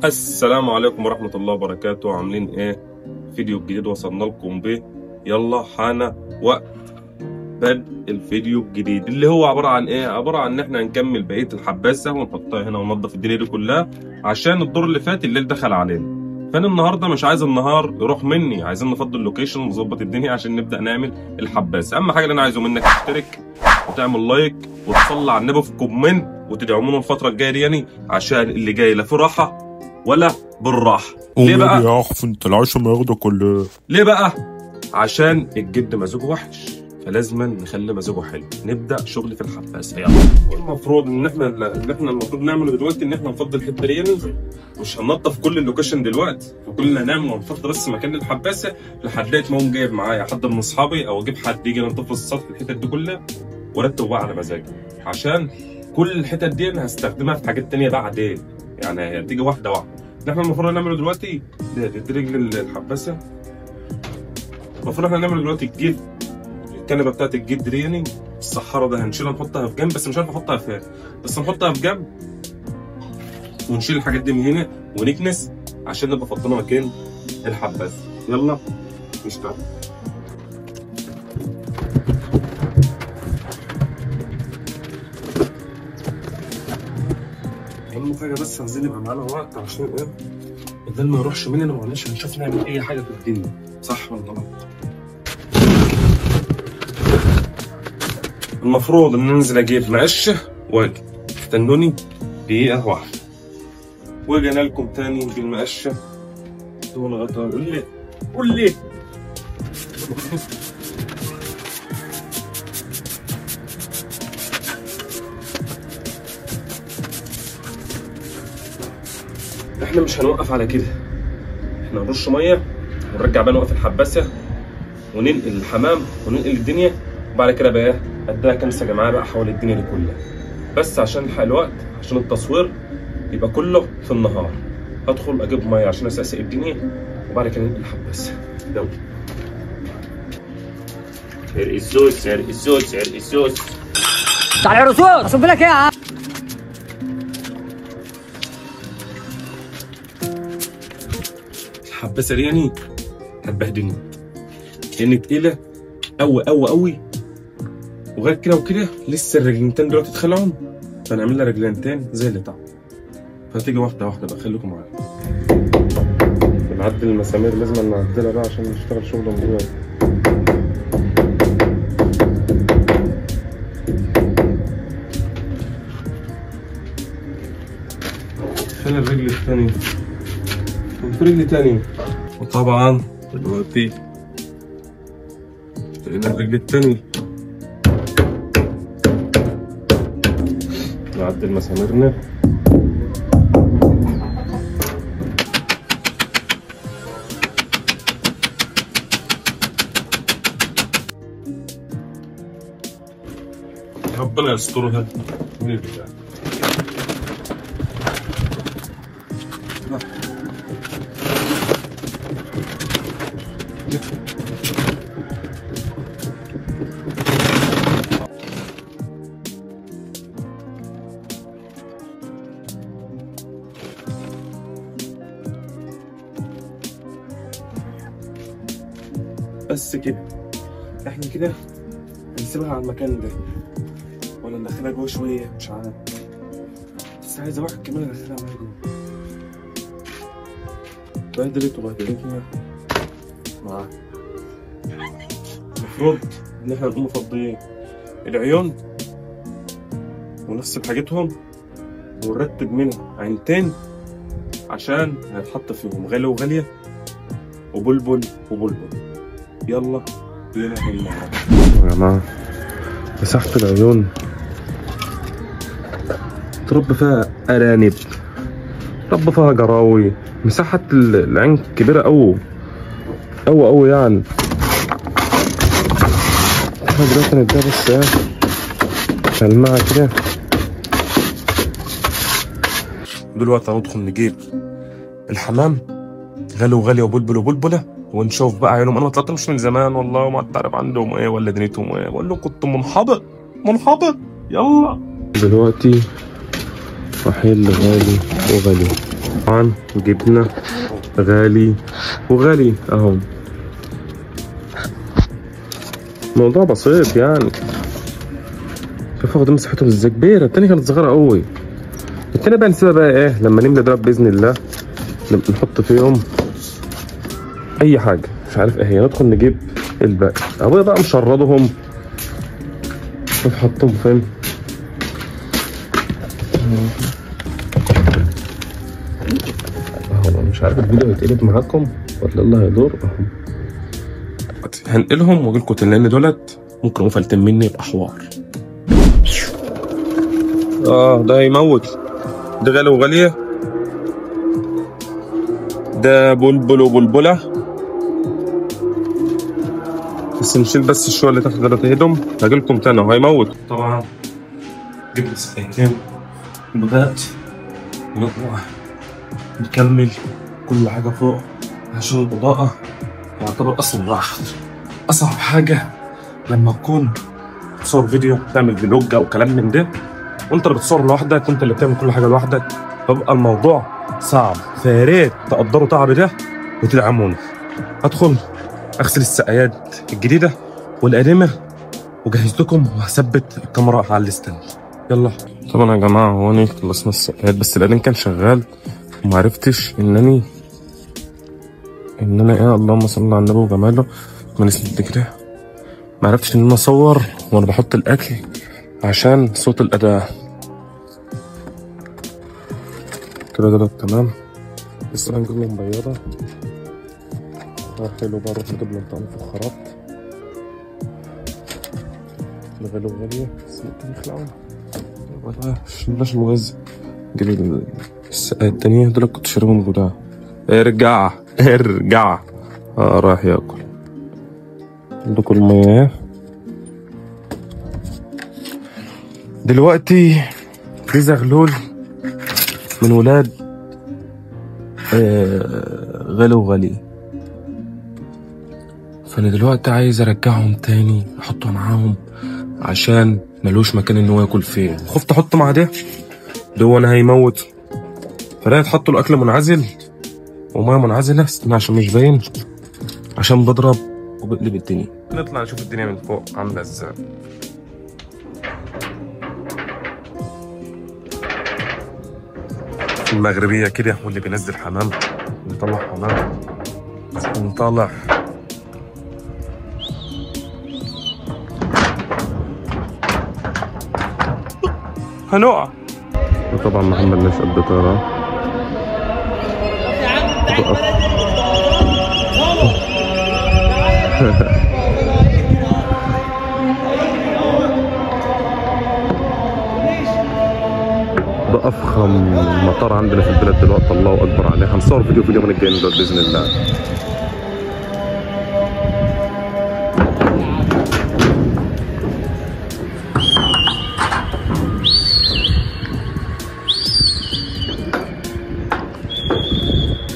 السلام عليكم ورحمة الله وبركاته. عاملين ايه؟ فيديو جديد وصلنا لكم به. يلا حان وقت بدء الفيديو الجديد اللي هو عبارة عن ايه؟ عبارة عن ان احنا هنكمل بقية الحباسة ونحطها هنا وننضف الدنيا دي كلها، عشان الدور اللي فات الليل دخل علينا. فانا النهارده مش عايز النهار يروح مني، عايزين نفضل اللوكيشن ونظبط الدنيا عشان نبدأ نعمل الحباسة. اهم حاجة اللي انا عايزه منك تشترك وتعمل لايك وتصلي على النبي في كومنت وتدعمونا الفترة الجاية دي، يعني عشان اللي جاي لا في راحة ولا بالراحة. ليه بقى؟ يا اخ انت العيش ما ياخده كله. ليه بقى؟ عشان الجد مزاجه وحش، فلازم نخلي مزاجه حلو. نبدا شغل في الحباسه. يلا. والمفروض ان احنا المفروض نعمله دلوقتي ان احنا نفضي الحته دي، مش هننضف كل اللوكيشن دلوقتي، فكلنا هنعمل ونفضي بس مكان الحباسه لحد ما اقوم جايب معايا حد من اصحابي او اجيب حد يجي ينضف السطح الحتت دي كلها وارتب بقى على مزاجي، عشان كل الحتت دي انا هستخدمها في حاجات تانيه بعدين، يعني هتيجي واحده واحده. احنا المفروض نعمله دلوقتي دي رجل الحباسه. المفروض احنا نعمل دلوقتي الجلد، الكنبه بتاعت الجلد دي، يعني الصحاره ده هنشيلها نحطها في جنب، بس مش عارف احطها فين، بس نحطها في جنب ونشيل الحاجات دي من هنا ونكنس عشان نبقى فضينا مكان الحباسه. يلا نشتغل. اهم حاجه بس عايزين يبقى معانا وقت عشان ايه الدنيا ما يروحش مننا، معلش هنشوف نعمل اي حاجه في الدنيا، صح ولا غلط؟ المفروض ان انزل اجيب مقشه واجي، استنوني دقيقه واحده واجي لكم تاني بالمقشه دول غطا. قول لي احنا مش هنوقف على كده، احنا هنرش ميه ونرجع بقى نوقف الحباسه وننقل الحمام وننقل الدنيا، وبعد كده بقى اديها كنسه يا جماعه بقى حوالي الدنيا دي كلها، بس عشان نلحق الوقت عشان التصوير يبقى كله في النهار. هدخل اجيب ميه عشان اسقسق الدنيا وبعد كده ننقل الحباسه. يلا. عرق السوس تعالى يا رسول اصب لك ايه يا عم؟ الحباسه دي يعني هتبهدلني لان تقيله قوي، وغير كده وكده لسه الرجلتين دلوقتي اتخلعوا، فنعمل لها رجلتين زي اللي تحت، فهتيجي واحده واحده بقى. خليكم معايا. بنعدل المسامير، لازم نعدلها بقى عشان نشتغل شغل من جوه. فين الرجل الثانيه؟ وفي رجل تانية، وطبعا دلوقتي لقينا الرجل التانية. نعدل مساميرنا. ربنا يسترها. بس كده احنا كده هنسيبها على المكان ده ولا ندخلها جوه شويه، مش عارف، بس عايزه واحد كمان ندخلها معايا جوه. بهدلتنا معاها. المفروض ان احنا نقوم مفضيين العيون ونغسل حاجتهم ونرتب منها عينتين عشان هنتحط فيهم غالي وغاليه وبلبل. يلا بينا يا جماعه. مساحة العيون تربى فيها أرانب، تربى فيها جراوي، مساحة العين كبيرة أوي يعني. احنا دلوقتي نديها بس ايه شلمعة كده. دلوقتي هندخل نجيب الحمام غالي وبلبلة ونشوف بقى عيونهم. انا ما طلعتهمش من زمان والله، وما تعرف عندهم ايه ولا دنيتهم ايه، بقول لهم كنت منحبط. يلا دلوقتي رحيل غالي وغالي. طبعا جبنة غالي وغالي اهو. موضوع بسيط يعني. شوف واخد مساحتهم ازاي كبيرة، التانية كانت صغيرة قوي. التانية بقى نسيبها بقى ايه لما نملى دولاب بإذن الله، نحط فيهم أي حاجة مش عارف ايه هي، ندخل نجيب الباقي. أبويا بقى مشردهم ونحطهم فين. اهو مش عارف الفيديو هيتقلب معاكم ولا الله هيدور اهو. هنقلهم واجيلكوا تاني لان دولت ممكن يقوموا فلتين مني يبقى حوار. ده يموت. ده غالي وغالية. ده بلبل وبلبلة. بس نشيل بس الشوية اللي تحت دول تهدم. هجيلكم تاني وهيموت. طبعا جبنا سكينتين وبدأت نكمل كل حاجة فوق عشان الإضاءة يعتبر أصلا راحت. أصعب حاجة لما تكون تصور فيديو، تعمل فلوج أو كلام من ده وأنت اللي بتصور لوحدك وأنت اللي بتعمل كل حاجة لوحدك، فبقى الموضوع صعب. فيا ريت تقدروا تعبي ده وتدعموني. هدخل أغسل السقايات الجديدة والقديمة وجهزت لكم وهثبت الكاميرا على الستاند. يلا. طبعا يا جماعة هوني خلصنا السقايات بس القديم كان شغال ومعرفتش إن أنا إيه اللهم صل على النبي وجماله ما نسيت كده. معرفتش إن أنا أصور وأنا بحط الأكل عشان صوت الأداء. كده ده تمام. لسه هنجيب لهم بياضة. حلو بقى نروح نجيب لهم طعم فخارات. غالية وغالية بس ممكن يخلعوا. بلاش المغذي. نجيب السقاية التانية دول كنت شاربهم جدعان. ارجع ارجع. رايح ياكل. عندكم المياه دلوقتي. في زغلول من ولاد غالي وغالي، فانا دلوقتي عايز ارجعهم تاني احطه معاهم عشان ملوش مكان ان هو ياكل فيه. خفت احطه مع ده انا هيموت، فلا يتحط له اكل منعزل وميه منعزله. استنى عشان مش باين، عشان بضرب وبقلب الدنيا. نطلع نشوف الدنيا من فوق عامله ازاي. المغربيه كده واللي بينزل حمام نطلع حمام ونطلع هنقع. وطبعا محمد ناس قد طيران ده افخم مطار عندنا في البلد دلوقتي. الله اكبر عليه. هنصور فيديو في اليومين الجايين دول باذن الله.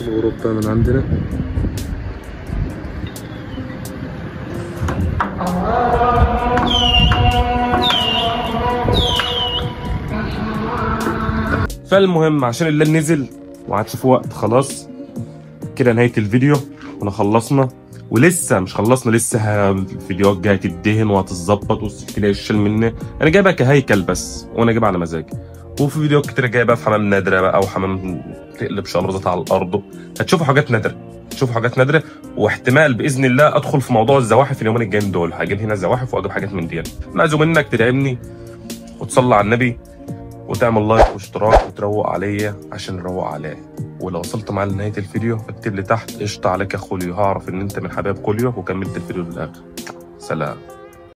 الغروب ده من عندنا. فالمهم عشان الليل نزل وهتشوفوا وقت خلاص كده نهايه الفيديو وانا خلصنا. ولسه مش خلصنا، لسه الفيديوهات جايه تدهن وهتتظبط والسلكيه يشيل مني. انا جايبها كهيكل بس وانا جايبها على مزاجي. وفي فيديوهات كتير جايه بقى في حمام نادره بقى او حمام تقلب شلبزات على الارض. هتشوفوا حاجات نادره، تشوفوا حاجات نادره. واحتمال باذن الله ادخل في موضوع الزواحف اليومين الجايين دول. هجيب هنا زواحف واجيب حاجات من دي. معزوم منك تدعمني وتصلي على النبي وتعمل لايك واشتراك وتروق عليا عشان نروق عليه. ولو وصلت معايا لنهايه الفيديو اكتب لي تحت قشطه عليك يا خوليو، هعرف ان انت من حبايب خوليو وكملت الفيديو للاخر. سلام.